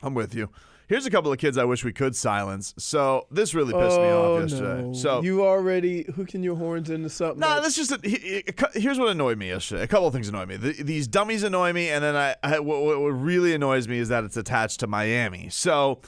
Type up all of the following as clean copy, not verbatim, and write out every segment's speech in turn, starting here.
I'm with you. Here's a couple of kids I wish we could silence. So this really pissed me off yesterday. No. So you already hooking your horns into something. No, that's just here's what annoyed me yesterday. A couple of things annoyed me. These dummies annoy me, and then what really annoys me is that it's attached to Miami. So,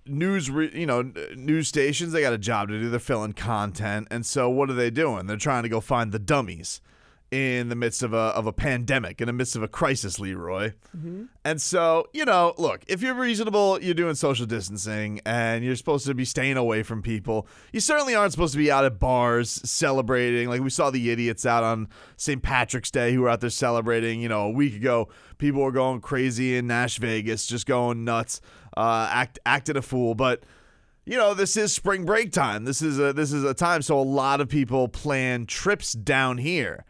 news stations, they got a job to do. They're filling content, and so what are they doing? They're trying to go find the dummies in the midst of a pandemic, in the midst of a crisis, Leroy. Mm-hmm. And so, look, if you're reasonable, you're doing social distancing, and you're supposed to be staying away from people. You certainly aren't supposed to be out at bars celebrating. Like we saw the idiots out on St. Patrick's Day who were out there celebrating. A week ago, people were going crazy in Nash Vegas, just going nuts, acting a fool. But this is spring break time. This is a time, so a lot of people plan trips down here.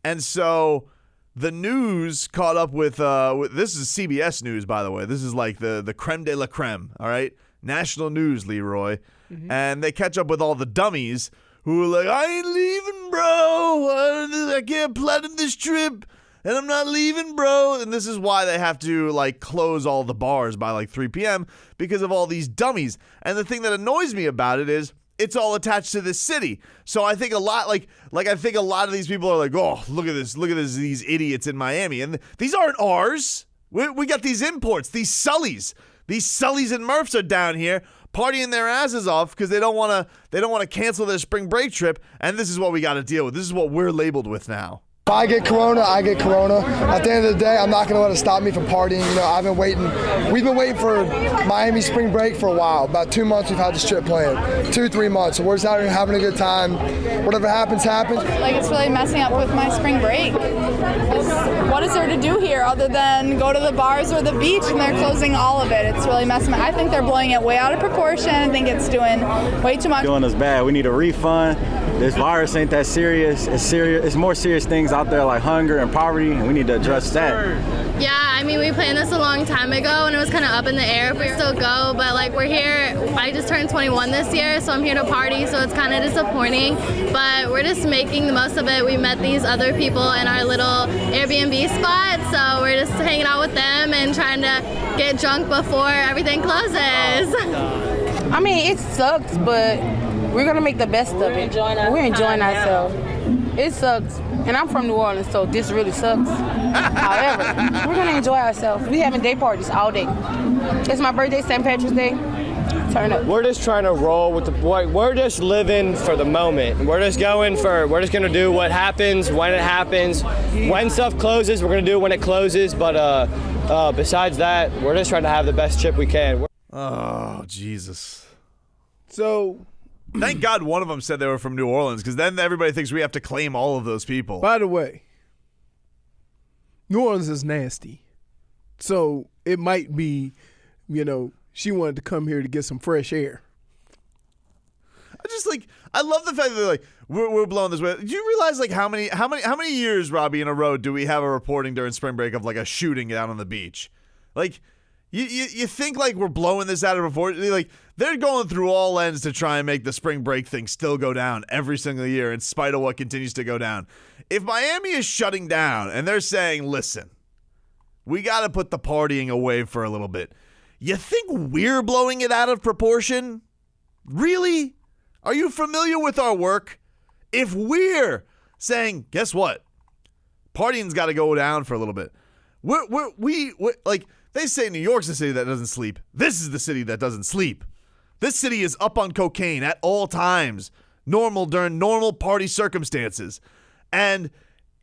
And so the news caught up with this is CBS News, by the way. This is like the creme de la creme, all right? National news, Leroy. Mm-hmm. And they catch up with all the dummies who are like, I ain't leaving, bro. I can't plan this trip, and I'm not leaving, bro. And this is why they have to, close all the bars by, 3 p.m. because of all these dummies. And the thing that annoys me about it is, it's all attached to this city. So I think a lot I think a lot of these people are like, oh, look at this, these idiots in Miami. And these aren't ours. We got these imports, these Sullys. These Sullys and Murphs are down here partying their asses off because they don't want to cancel their spring break trip. And this is what we got to deal with. This is what we're labeled with now. If I get corona, I get corona. At the end of the day, I'm not going to let it stop me from partying. I've been waiting. We've been waiting for Miami spring break for a while. About 2 months we've had this trip planned. 2-3 months. So we're just out here having a good time. Whatever happens, happens. It's really messing up with my spring break. What is there to do here other than go to the bars or the beach, and they're closing all of it? It's really messing up. I think they're blowing it way out of proportion. I think it's doing way too much. Doing us bad. We need a refund. This virus ain't that serious. It's serious. It's more serious things out there like hunger and poverty, and we need to address that. Yeah, we planned this a long time ago, and it was kind of up in the air if we still go, but we're here. I just turned 21 this year, so I'm here to party, so it's kind of disappointing, but we're just making the most of it. We met these other people in our little Airbnb spot, so we're just hanging out with them and trying to get drunk before everything closes. It sucks, but we're gonna make the best of it. We're enjoying ourselves. It sucks. And I'm from New Orleans, so this really sucks. However, we're going to enjoy ourselves. We having day parties all day. It's my birthday, St. Patrick's Day. Turn up. We're just trying to roll with the boy. We're just living for the moment. We're just going to do what happens when it happens. When stuff closes, we're going to do it when it closes. But besides that, we're just trying to have the best trip we can. Oh, Jesus. So... Thank God one of them said they were from New Orleans, because then everybody thinks we have to claim all of those people. By the way, New Orleans is nasty. So it might be, she wanted to come here to get some fresh air. I love the fact that they're like, we're blowing this way. Do you realize how many years, Robbie, in a row do we have a reporting during spring break of a shooting down on the beach? You think we're blowing this out of proportion? They're going through all ends to try and make the spring break thing still go down every single year in spite of what continues to go down. If Miami is shutting down and they're saying, listen, we got to put the partying away for a little bit, you think we're blowing it out of proportion? Really? Are you familiar with our work? If we're saying, guess what? Partying's got to go down for a little bit. We're they say New York's the city that doesn't sleep. This is the city that doesn't sleep. This city is up on cocaine at all times, during normal party circumstances. And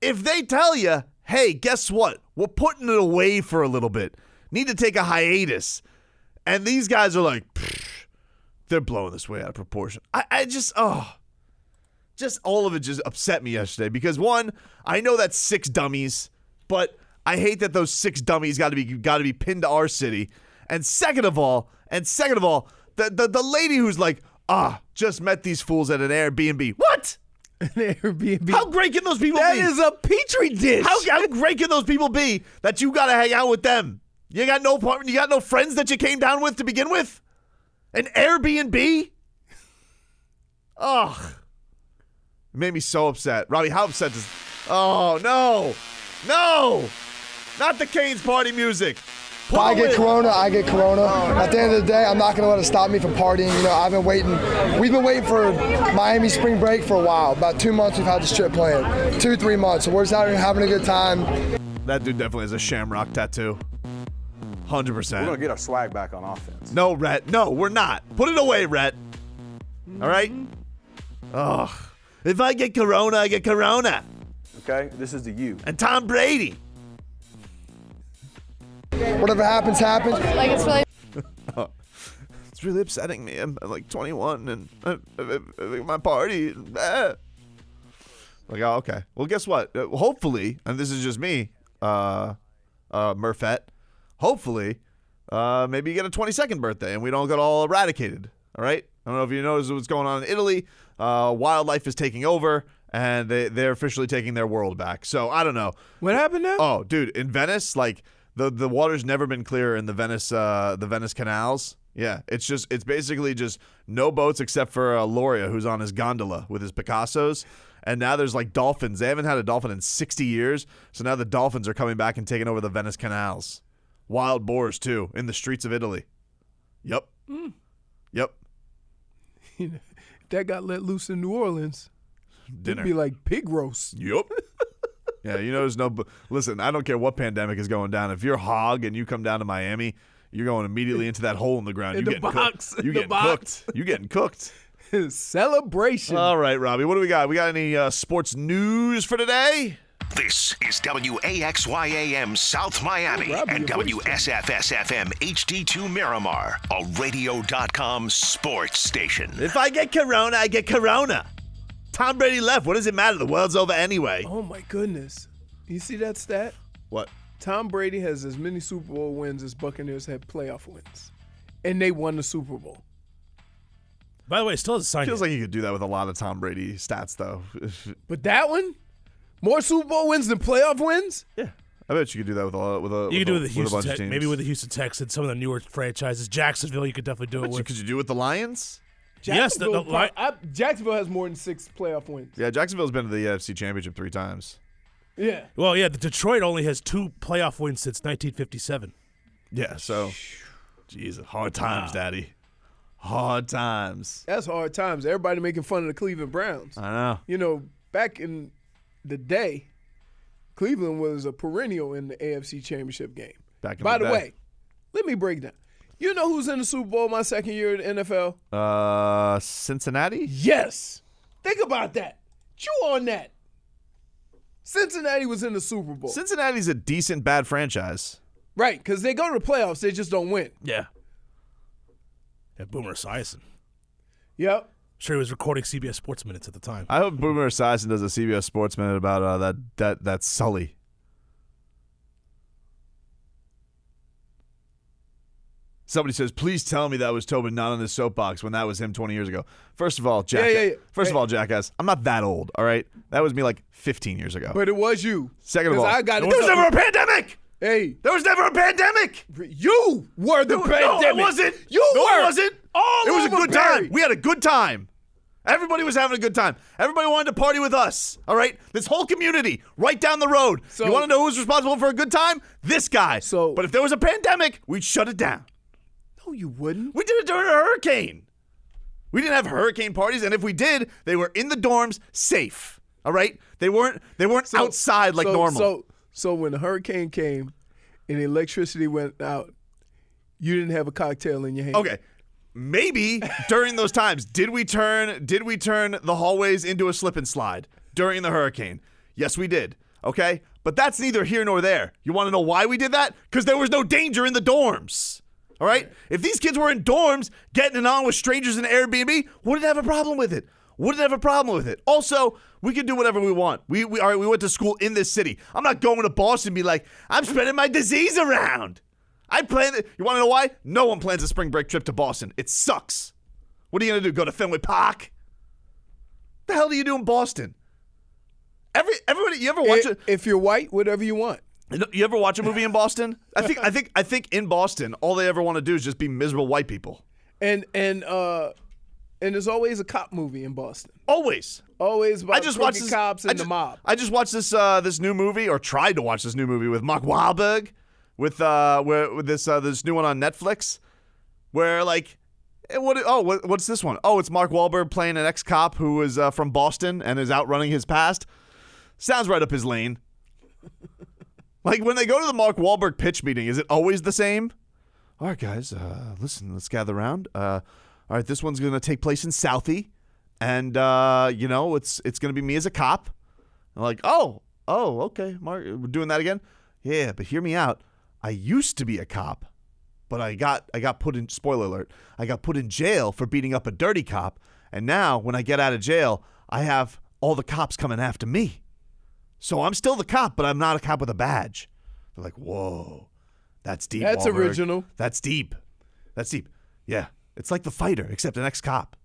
if they tell you, hey, guess what? We're putting it away for a little bit. Need to take a hiatus. And these guys are like, they're blowing this way out of proportion. Just all of it just upset me yesterday because, one, I know that's 6 dummies, but I hate that those 6 dummies got to be pinned to our city. And second of all, the lady who's like, just met these fools at an Airbnb. What? An Airbnb? How great can those people be? That is a petri dish. How great can those people be that you got to hang out with them? You got no friends that you came down with to begin with? An Airbnb? Ugh. It made me so upset. Robbie, how upset does... Oh, no. No! Not the Canes party music. If I get Corona, I get Corona. At the end of the day, I'm not going to let it stop me from partying. You know, I've been waiting. We've been waiting for Miami spring break for a while. About 2 months we've had this trip planned. 2-3 months. So we're just out here having a good time. That dude definitely has a shamrock tattoo. 100%. We're going to get our swag back on offense. No, Rhett. No, we're not. Put it away, Rhett. All right? Ugh. If I get Corona, I get Corona. Okay? This is the you. And Tom Brady. Whatever happens, happens. Like, it's really It's really upsetting me. I'm like 21 and my party. Like, oh, okay. Well, guess what? Hopefully, and this is just me, Murphette, hopefully, maybe you get a 22nd birthday and we don't get all eradicated. All right? I don't know if you noticed what's going on in Italy. Wildlife is taking over, and they're officially taking their world back. So, I don't know. What happened now? Oh, dude, in Venice, like, the water's never been clear in the Venice canals. Yeah, it's basically just no boats except for Loria, who's on his gondola with his Picassos. And now there's like dolphins. They haven't had a dolphin in 60 years. So now the dolphins are coming back and taking over the Venice canals. Wild boars, too, in the streets of Italy. Yep. Yep. You know, if that got let loose in New Orleans, Dinner. it'd be like pig roast. Yep. Yeah, you know, there's no. Listen, I don't care what pandemic is going down. If you're hog and you come down to Miami, you're going immediately into that hole in the ground. In You're the getting box. cooked. You're In the getting box. cooked. You're getting cooked. Celebration. All right, Robbie, what do we got? We got any sports news for today? This is WAXYAM South Miami Robbie, and your voice WSFSFM HD2 Miramar, a radio.com sports station. If I get Corona, I get Corona. Tom Brady left. What does it matter? The world's over anyway. Oh, my goodness. You see that stat? What? Tom Brady has as many Super Bowl wins as Buccaneers had playoff wins. And they won the Super Bowl. By the way, it still hasn't signed Feels yet. like you could do that with a lot of Tom Brady stats, though. But that one? More Super Bowl wins than playoff wins? Yeah. I bet you could do that with a You could do it with the a Houston bunch of Texans, teams. maybe with the Houston Texans, some of the newer franchises. Jacksonville, you could definitely do it with. Could you do it with the Lions? Yes, Jacksonville has more than 6 playoff wins. Yeah, Jacksonville's been to the AFC Championship 3 times. Yeah. Well, yeah, the Detroit only has 2 playoff wins since 1957. Yeah, so, Jesus, hard times, Daddy. Hard times. That's hard times. Everybody making fun of the Cleveland Browns. I know. You know, back in the day, Cleveland was a perennial in the AFC Championship game. By the way, let me break down. You know who's in the Super Bowl my second year in the NFL? Cincinnati? Yes. Think about that. Chew on that. Cincinnati was in the Super Bowl. Cincinnati's a decent bad franchise. Right, because they go to the playoffs, they just don't win. Yeah. Yeah, Boomer Esiason. Yep. Sure, he was recording CBS Sports Minutes at the time. I hope Boomer Esiason does a CBS Sports Minute about that Sully. Somebody says, please tell me that was Tobin not on his soapbox when that was him 20 years ago. First of all, First of all, jackass, I'm not that old, all right? That was me like 15 years ago. But it was you. Second of all, I got there was never a pandemic! Hey. There was never a pandemic! You were the pandemic. No, it wasn't. You were. It wasn't. It was a good time. We had a good time. Everybody was having a good time. Everybody wanted to party with us, all right? This whole community right down the road. So, you want to know who's responsible for a good time? This guy. But if there was a pandemic, we'd shut it down. No, you wouldn't. We did it during a hurricane. We didn't have hurricane parties, and if we did, they were in the dorms, safe. All right? They weren't outside like normal. So when the hurricane came and the electricity went out, you didn't have a cocktail in your hand. Okay. Maybe during those times, did we turn the hallways into a slip and slide during the hurricane? Yes, we did. Okay? But that's neither here nor there. You want to know why we did that? Because there was no danger in the dorms. All right? If these kids were in dorms getting it on with strangers in Airbnb, wouldn't have a problem with it. Wouldn't have a problem with it. Also, we can do whatever we want. We went to school in this city. I'm not going to Boston and be like, I'm spreading my disease around. I plan it. You want to know why? No one plans a spring break trip to Boston. It sucks. What are you going to do? Go to Fenway Park? What the hell do you do in Boston? Everybody, you ever watch it? If you're white, whatever you want. You ever watch a movie in Boston? I think in Boston, all they ever want to do is just be miserable white people. And there's always a cop movie in Boston. Always about I just watched cops and the mob. I just watched this new movie, or tried to watch this new movie with Mark Wahlberg, with this new one on Netflix, where like, what's this one? Oh, it's Mark Wahlberg playing an ex-cop who is from Boston and is outrunning his past. Sounds right up his lane. Like when they go to the Mark Wahlberg pitch meeting, is it always the same? All right, guys, listen, let's gather around. All right, this one's going to take place in Southie, and it's going to be me as a cop. I'm like, oh, okay, Mark, we're doing that again? Yeah, but hear me out. I used to be a cop, but I got put in, spoiler alert, I got put in jail for beating up a dirty cop, and now when I get out of jail, I have all the cops coming after me. So I'm still the cop, but I'm not a cop with a badge. They're like, whoa, that's deep, That's Wahlberg. original. That's deep. Yeah, it's like The Fighter, except an ex-cop.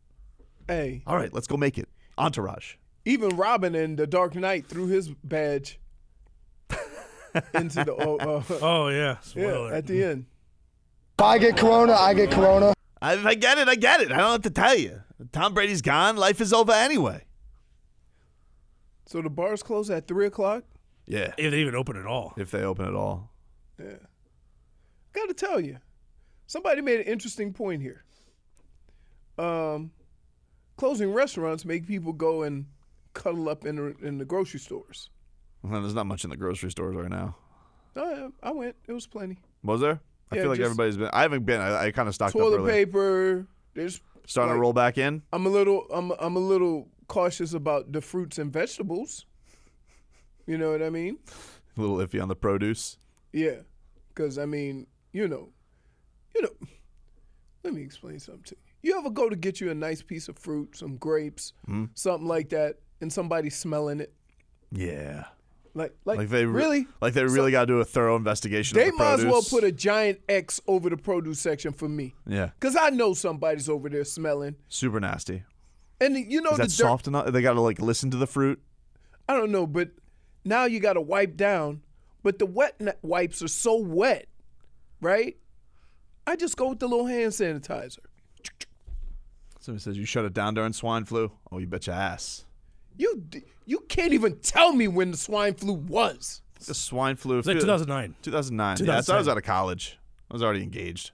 Hey. All right, let's go make it. Entourage. Even Robin in The Dark Knight threw his badge into the oh yeah, spoiler. at the end. If I get corona, I get corona. I get it. I don't have to tell you. Tom Brady's gone. Life is over anyway. So the bars close at 3:00? Yeah. If they even open at all. If they open at all. Yeah. Got to tell you, somebody made an interesting point here. Closing restaurants make people go and cuddle up in the grocery stores. Well, there's not much in the grocery stores right now. Oh, yeah, I went. It was plenty. Was there? I feel like everybody's been. I haven't been. I kind of stocked up Toilet early. paper. There's starting to roll back in. I'm a little cautious about the fruits and vegetables. You know what I mean? A little iffy on the produce. Yeah, because I mean, you know. Let me explain something to you. You ever go to get you a nice piece of fruit, some grapes, something like that, and somebody's smelling it? Yeah. Like they really? Like they really got to do a thorough investigation. They of the might produce. as well put a giant X over the produce section for me. Yeah. Because I know somebody's over there smelling. Super nasty. And you know is that soft enough? They got to like listen to the fruit. I don't know, but now you got to wipe down. But the wet wipes are so wet, right? I just go with the little hand sanitizer. Somebody says you shut it down during swine flu. Oh, you bet your ass. You can't even tell me when the swine flu was. The swine flu. It's like 2009. 2009. Yeah, so I was out of college. I was already engaged.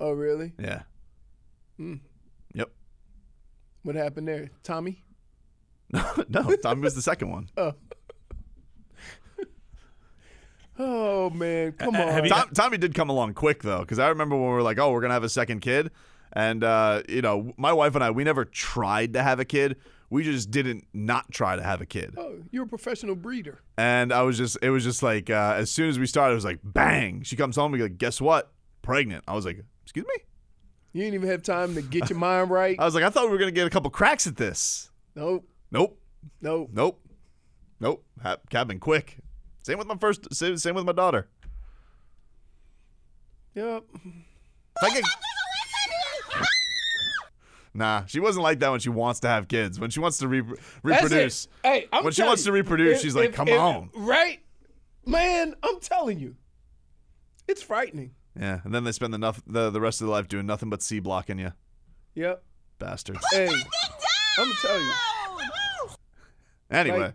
Oh, really? Yeah. Yep. What happened there? Tommy? No, Tommy was the second one. Oh, man. Come on. Tommy did come along quick, though, because I remember when we were like, oh, we're going to have a second kid. And, my wife and I, we never tried to have a kid. We just didn't not try to have a kid. Oh, you're a professional breeder. And it was just like, as soon as we started, it was like, bang. She comes home and we like, guess what? Pregnant. I was like, excuse me? You didn't even have time to get your mind right. I was like, I thought we were going to get a couple cracks at this. Nope. Cabin quick. Same with my daughter. Yep. Nah, she wasn't like that when she wants to have kids. When she wants to reproduce. Hey, when she wants to reproduce, she's like, come on. Right? Man, I'm telling you. It's frightening. Yeah, and then they spend the rest of their life doing nothing but C-blocking you. Yep. Bastards. Hey, I'm going to tell you. Anyway. Like,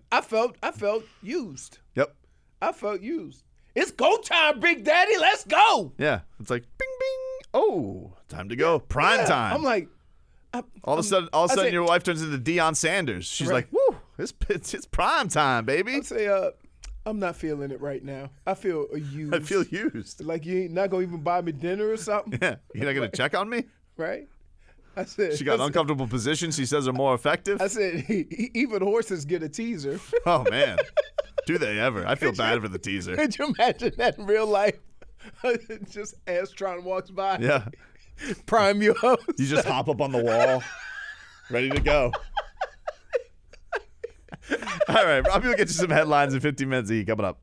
I felt used. Yep. I felt used. It's go time, Big Daddy. Let's go. Yeah. It's like, bing, bing. Oh, time to go. Prime time. I'm like. All of a sudden, your wife turns into Deion Sanders. She's like, woo, it's prime time, baby. I say, I'm not feeling it right now. I feel used. I feel used. Like you ain't not going to even buy me dinner or something. Yeah. You're not going to check on me? Right? I said. She got uncomfortable positions she says are more effective. I said, even horses get a teaser. Oh, man. Do they ever? I feel bad for the teaser. Could you imagine that in real life? Just Astron walks by. Yeah. Prime you up. You just hop up on the wall, ready to go. All right, Robbie will get you some headlines in 15 minutes. Coming up.